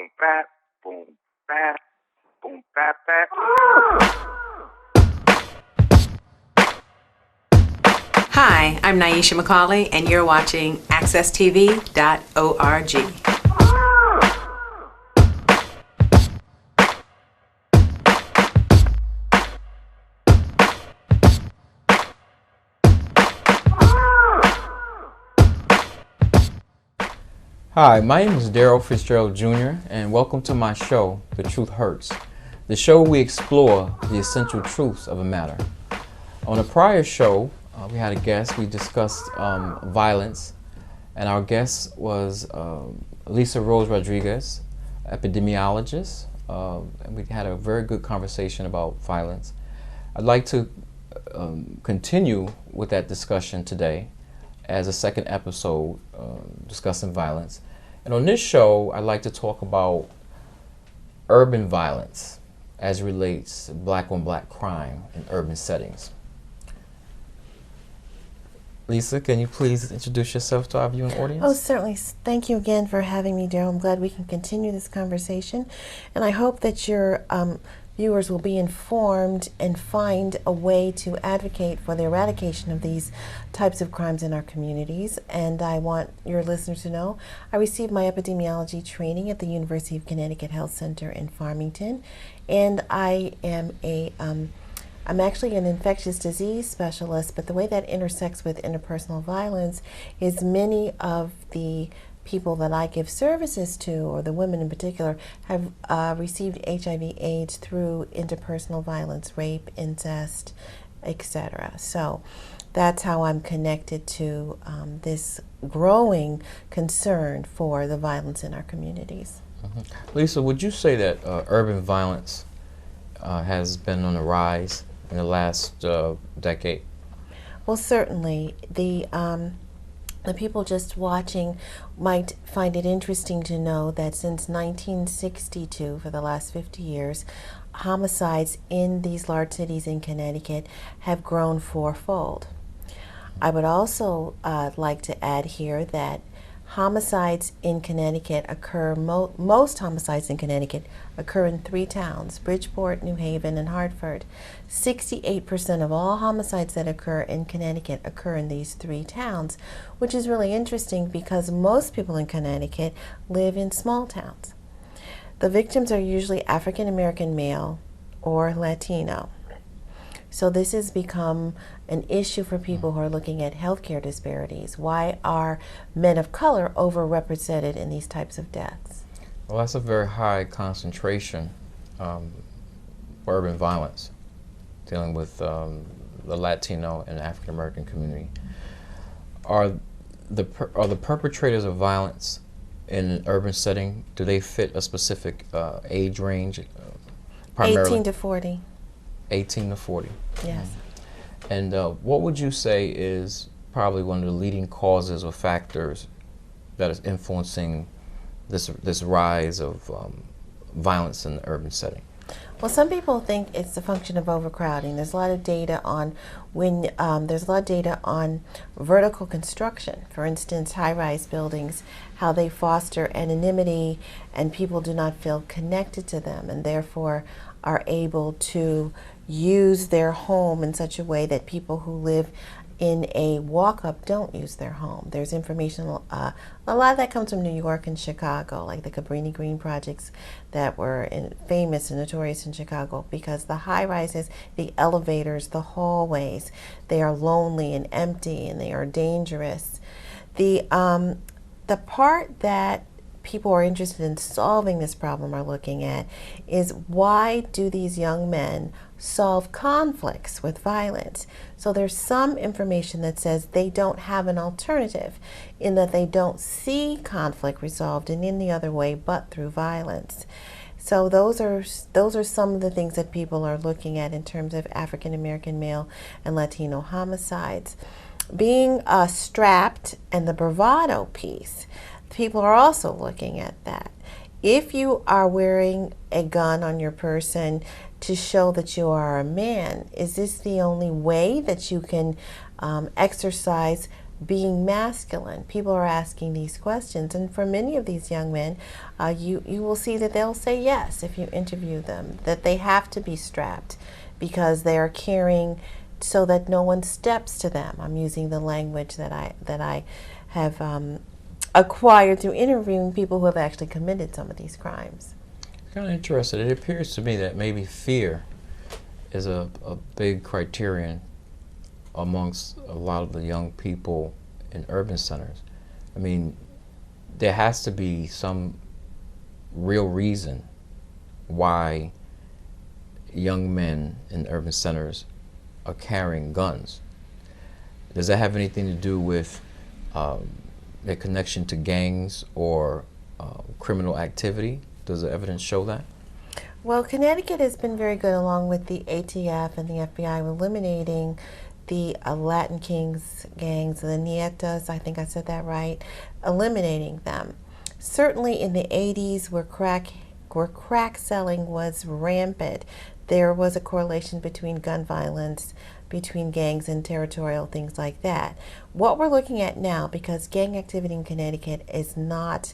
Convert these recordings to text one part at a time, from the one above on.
boom, bap, boom, bap, boom, bap, bap. Hi, I'm Nyesha McCauley, and you're watching AccessTV.org. Hi, my name is Darrell Fitzgerald Jr., and welcome to my show, The Truth Hurts, the show where we explore the essential truths of a matter. On a prior show, we had a guest. We discussed violence, and our guest was Lisa Rose Rodriguez, epidemiologist, and we had a very good conversation about violence. I'd like to continue with that discussion today as a second episode discussing violence. And on this show, I'd like to talk about urban violence as it relates to black-on-black crime in urban settings. Lisa, can you please introduce yourself to our viewing audience? Oh, certainly. Thank you again for having me, Darrell. I'm glad we can continue this conversation. And I hope that your viewers will be informed and find a way to advocate for the eradication of these types of crimes in our communities. And I want your listeners to know I received my epidemiology training at the University of Connecticut Health Center in Farmington, and I am I'm actually an infectious disease specialist, but the way that intersects with interpersonal violence is many of the people that I give services to, or the women in particular, have received HIV/AIDS through interpersonal violence, rape, incest, etc. So that's how I'm connected to this growing concern for the violence in our communities. Mm-hmm. Lisa, would you say that urban violence has been on the rise in the last decade? Well, certainly. The people just watching might find it interesting to know that since 1962, for the last 50 years, homicides in these large cities in Connecticut have grown fourfold. I would also like to add here that homicides in Connecticut occur, most homicides in Connecticut occur in 3 towns, Bridgeport, New Haven, and Hartford. 68% of all homicides that occur in Connecticut occur in these 3 towns, which is really interesting because most people in Connecticut live in small towns. The victims are usually African American male or Latino. So this has become an issue for people who are looking at healthcare disparities. Why are men of color overrepresented in these types of deaths? Well, that's a very high concentration for urban violence, dealing with the Latino and African American community. Are the perpetrators of violence in an urban setting, do they fit a specific age range? Primarily 18 to 40. 18 to 40. Yes. And what would you say is probably one of the leading causes or factors that is influencing this rise of violence in the urban setting? Well, some people think it's a function of overcrowding. There's a lot of data on vertical construction. For instance, high-rise buildings, how they foster anonymity, and people do not feel connected to them, and therefore are able to use their home in such a way that people who live in a walk-up don't use their home. There's information, a lot of that comes from New York and Chicago, like the Cabrini Green projects that were famous and notorious in Chicago, because the high-rises, the elevators, the hallways, they are lonely and empty and they are dangerous. The part that people who are interested in solving this problem are looking at is, why do these young men solve conflicts with violence? So there's some information that says they don't have an alternative, in that they don't see conflict resolved in any other way but through violence. So those are some of the things that people are looking at in terms of African American male and Latino homicides. Being strapped and the bravado piece, people are also looking at that. If you are wearing a gun on your person to show that you are a man, is this the only way that you can exercise being masculine? People are asking these questions, and for many of these young men, you will see that they'll say yes if you interview them, that they have to be strapped because they are carrying so that no one steps to them. I'm using the language that I have acquired through interviewing people who have actually committed some of these crimes. Kind of interested. It appears to me that maybe fear is a big criterion amongst a lot of the young people in urban centers. I mean, there has to be some real reason why young men in urban centers are carrying guns. Does that have anything to do with their connection to gangs or criminal activity? Does the evidence show that? Well, Connecticut has been very good, along with the ATF and the FBI, eliminating the Latin Kings gangs, the Nietas, I think I said that right, eliminating them. Certainly in the 80s, where crack selling was rampant, there was a correlation between gun violence, between gangs and territorial things like that. What we're looking at now, because gang activity in Connecticut is not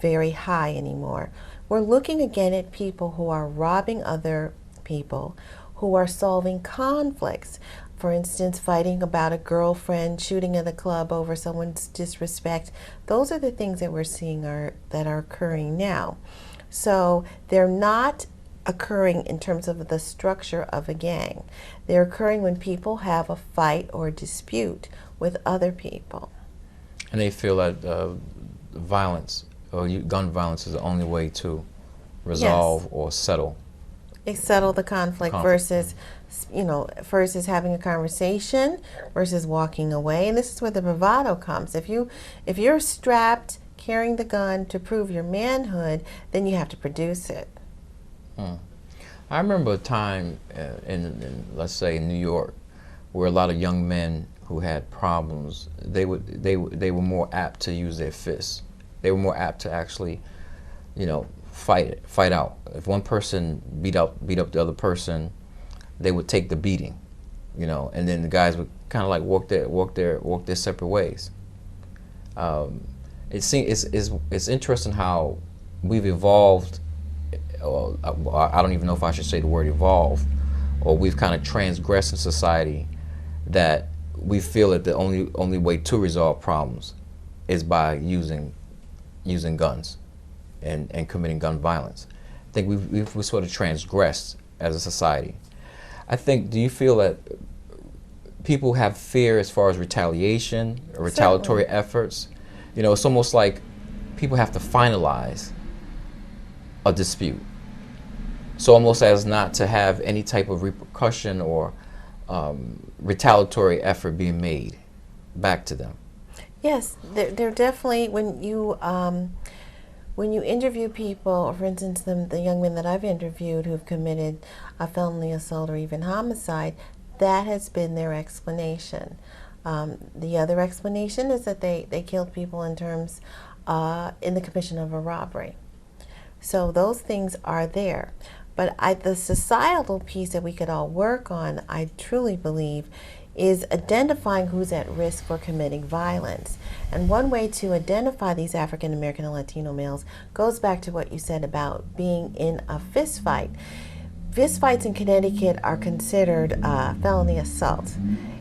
very high anymore, we're looking again at people who are robbing other people, who are solving conflicts. For instance, fighting about a girlfriend, shooting at a club over someone's disrespect. Those are the things that we're seeing that are occurring now. So they're not occurring in terms of the structure of a gang. They're occurring when people have a fight or dispute with other people. And they feel that violence or gun violence is the only way to resolve or settle. They settle the conflict versus, versus having a conversation versus walking away. And this is where the bravado comes. If you're strapped carrying the gun to prove your manhood, then you have to produce it. I remember a time in let's say in New York where a lot of young men who had problems, they were more apt to use their fists. They were more apt to actually, fight out. If one person beat up the other person, they would take the beating, and then the guys would kind of like walk their separate ways. It's interesting how we've evolved. I don't even know if I should say the word evolve, or we've kind of transgressed in society that we feel that the only way to resolve problems is by using guns and committing gun violence. I think we've sort of transgressed as a society. Do you feel that people have fear as far as retaliation or retaliatory efforts? It's almost like people have to finalize a dispute, so almost as not to have any type of repercussion or retaliatory effort being made back to them. Yes, they're definitely, when you interview people, for instance, the young men that I've interviewed who've committed a felony assault or even homicide, that has been their explanation. The other explanation is that they killed people in terms in the commission of a robbery. So those things are there. But the societal piece that we could all work on, I truly believe, is identifying who's at risk for committing violence. And one way to identify these African American and Latino males goes back to what you said about being in a fist fight. Fist fights in Connecticut are considered felony assault.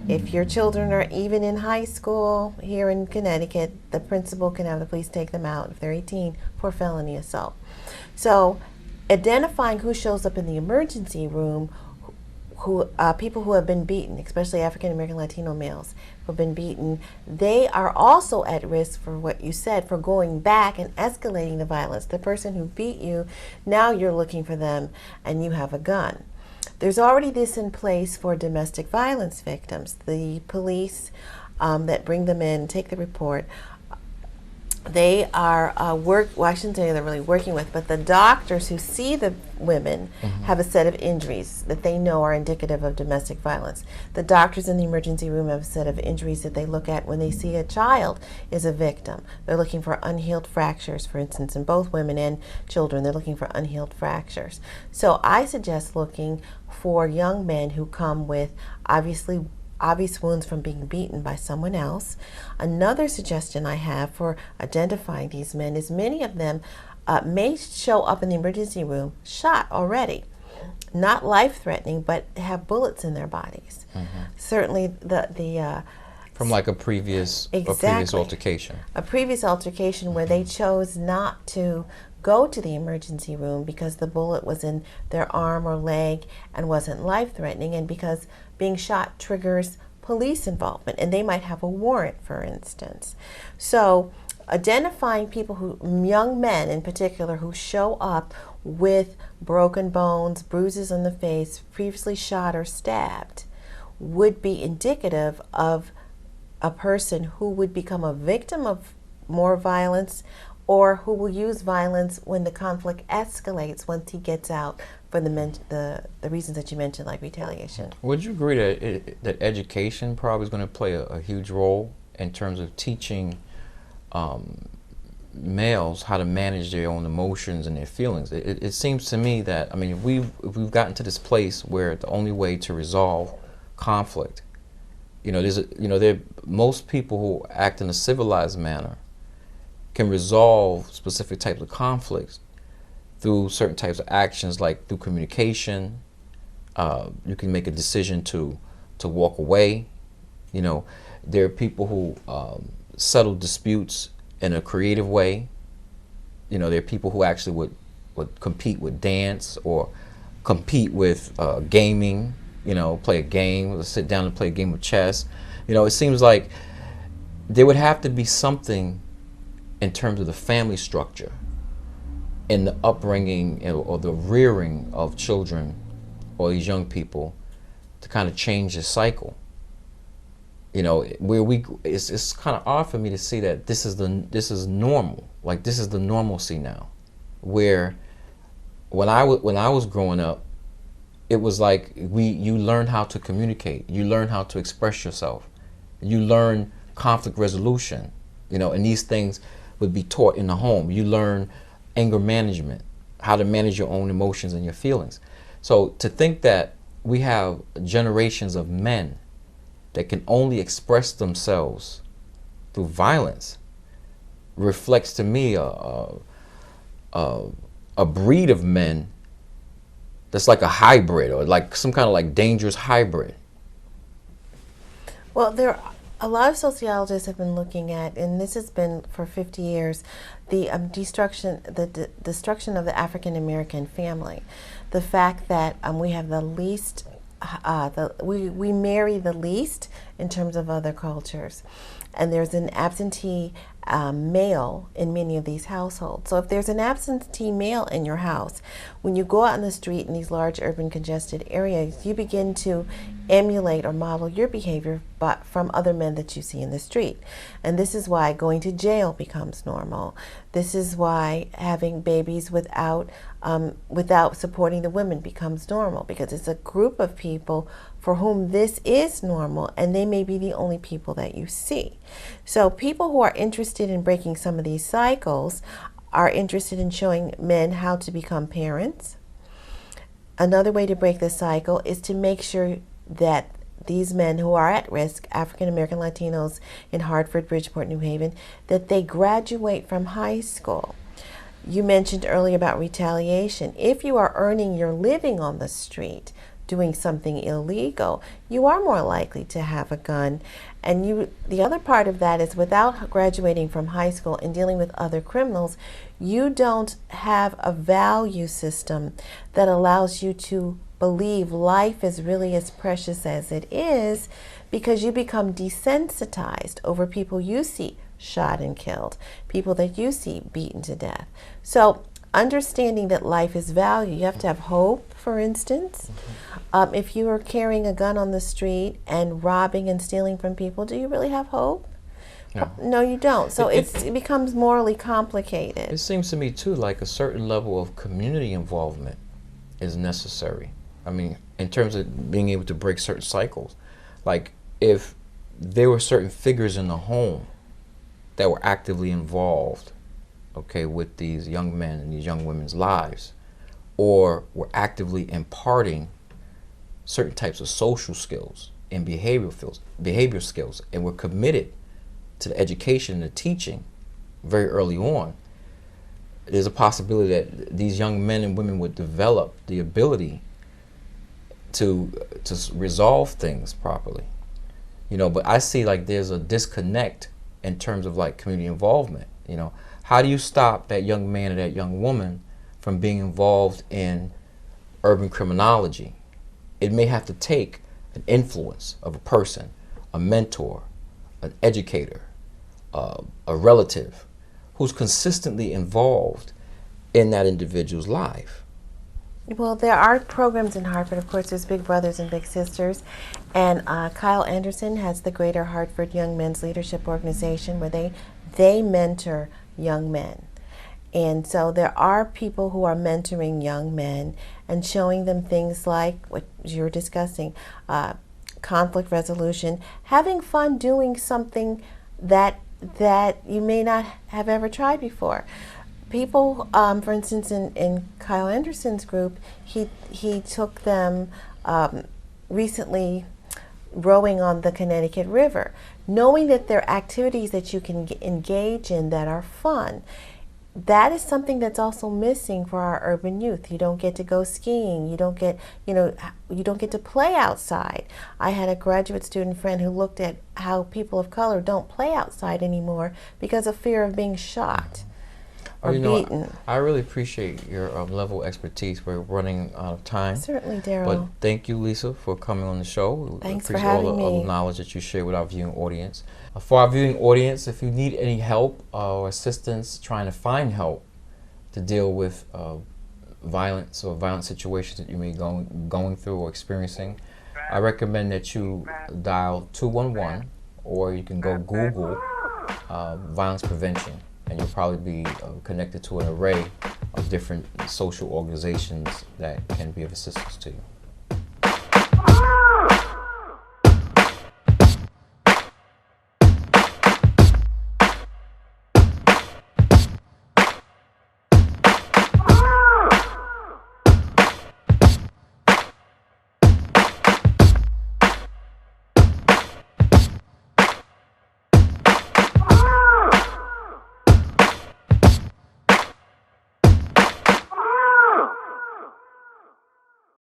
If your children are even in high school here in Connecticut, the principal can have the police take them out if they're 18 for felony assault. So identifying who shows up in the emergency room, people who have been beaten, especially African American Latino males who have been beaten, they are also at risk for what you said, for going back and escalating the violence. The person who beat you, now you're looking for them and you have a gun. There's already this in place for domestic violence victims. The police that bring them in, take the report, they are I shouldn't say they're really working with, but the doctors who see the women have a set of injuries that they know are indicative of domestic violence. The doctors in the emergency room have a set of injuries that they look at when they see a child is a victim. They're looking for unhealed fractures, for instance, in both women and children. They're looking for unhealed fractures. So I suggest looking for young men who come with obviously obvious wounds from being beaten by someone else. Another suggestion I have for identifying these men is many of them may show up in the emergency room shot already. Not life-threatening, but have bullets in their bodies. Certainly the From like a previous altercation. A previous altercation where they chose not to go to the emergency room because the bullet was in their arm or leg and wasn't life-threatening, and because being shot triggers police involvement, and they might have a warrant, for instance. So identifying people young men in particular, who show up with broken bones, bruises on the face, previously shot or stabbed, would be indicative of a person who would become a victim of more violence, or who will use violence when the conflict escalates once he gets out for the reasons that you mentioned, like retaliation. Would you agree that education probably is going to play a huge role in terms of teaching males how to manage their own emotions and their feelings? It seems to me that, I mean, we've gotten to this place where the only way to resolve conflict, most people who act in a civilized manner can resolve specific types of conflicts through certain types of actions, like through communication. You can make a decision to walk away. There are people who settle disputes in a creative way. There are people who actually would compete with dance, or compete with gaming, play a game, sit down and play a game of chess. It seems like there would have to be something in terms of the family structure and the upbringing or the rearing of children or these young people to kind of change this cycle. It's kind of odd for me to see that this is normal. Like, this is the normalcy now. Where when I was growing up, it was like you learn how to communicate, you learn how to express yourself, you learn conflict resolution, and these things would be taught in the home. You learn anger management, how to manage your own emotions and your feelings. So to think that we have generations of men that can only express themselves through violence reflects to me a breed of men that's like a hybrid, or like some kind of like dangerous hybrid. Well, a lot of sociologists have been looking at, and this has been for 50 years, the destruction of the African American family. The fact that we have the least, we marry the least in terms of other cultures, and there's an absentee male in many of these households. So if there's an absentee male in your house, when you go out in the street in these large urban congested areas, you begin to emulate or model your behavior from other men that you see in the street. And this is why going to jail becomes normal. This is why having babies without supporting the women becomes normal, because it's a group of people for whom this is normal, and they may be the only people that you see. So people who are interested in breaking some of these cycles are interested in showing men how to become parents. Another way to break the cycle is to make sure that these men who are at risk, African American Latinos in Hartford, Bridgeport, New Haven, that they graduate from high school. You mentioned earlier about retaliation. If you are earning your living on the street, doing something illegal, you are more likely to have a gun. And the other part of that is, without graduating from high school and dealing with other criminals, you don't have a value system that allows you to believe life is really as precious as it is, because you become desensitized over people you see shot and killed, people that you see beaten to death. So understanding that life is value, you have to have hope, for instance. If you are carrying a gun on the street and robbing and stealing from people, do you really have hope? No, you don't. So it becomes morally complicated. It seems to me, too, like a certain level of community involvement is necessary. I mean, in terms of being able to break certain cycles. Like, if there were certain figures in the home that were actively involved, with these young men and these young women's lives, or were actively imparting certain types of social skills, in behavior skills, and we're committed to the education and the teaching very early on, there's a possibility that these young men and women would develop the ability to resolve things properly. But I see like there's a disconnect in terms of like community involvement. How do you stop that young man or that young woman from being involved in urban criminology? It may have to take an influence of a person, a mentor, an educator, a relative who's consistently involved in that individual's life. Well, there are programs in Hartford. Of course, there's Big Brothers and Big Sisters. And Kyle Anderson has the Greater Hartford Young Men's Leadership Organization, where they mentor young men. And so there are people who are mentoring young men and showing them things like what you're discussing, conflict resolution, having fun doing something that you may not have ever tried before. People, for instance, in Kyle Anderson's group, he took them recently rowing on the Connecticut River, knowing that there are activities that you can engage in that are fun. That is something that's also missing for our urban youth. You don't get to go skiing. You don't get to play outside. I had a graduate student friend who looked at how people of color don't play outside anymore because of fear of being shot or beaten. I really appreciate your level of expertise. We're running out of time. Certainly, Darrell. But thank you, Lisa, for coming on the show. Thanks for appreciate having all me. the knowledge that you share with our viewing audience. For our viewing audience, if you need any help or assistance trying to find help to deal with violence or violent situations that you may be going through or experiencing, I recommend that you dial 211, or you can go Google violence prevention, and you'll probably be connected to an array of different social organizations that can be of assistance to you.